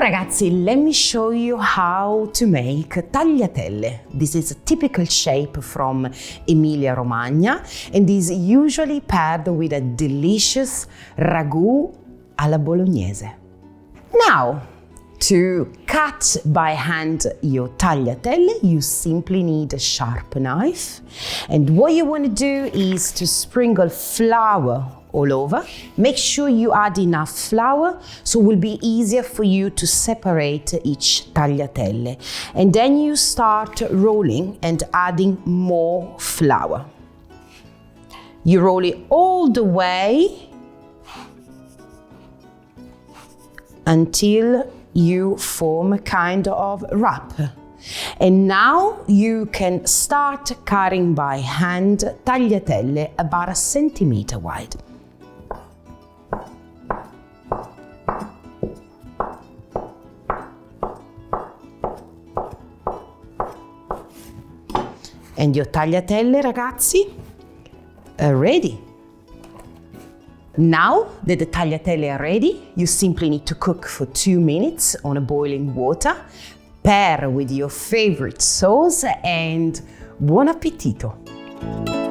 ragazzi, let me show you how to make tagliatelle. This is a typical shape from Emilia-Romagna and is usually paired with a delicious ragu alla bolognese. Now, to cut by hand your tagliatelle, you simply need a sharp knife. And what you want to do is to sprinkle flour all over. Make sure you add enough flour so it will be easier for you to separate each tagliatelle. And then you start rolling and adding more flour. You roll it all the way until you form a kind of wrap. And now you can start cutting by hand tagliatelle about 1 centimeter wide. And your tagliatelle, ragazzi, are ready. Now that the tagliatelle are ready, you simply need to cook for 2 minutes on a boiling water. Pair with your favorite sauce and buon appetito!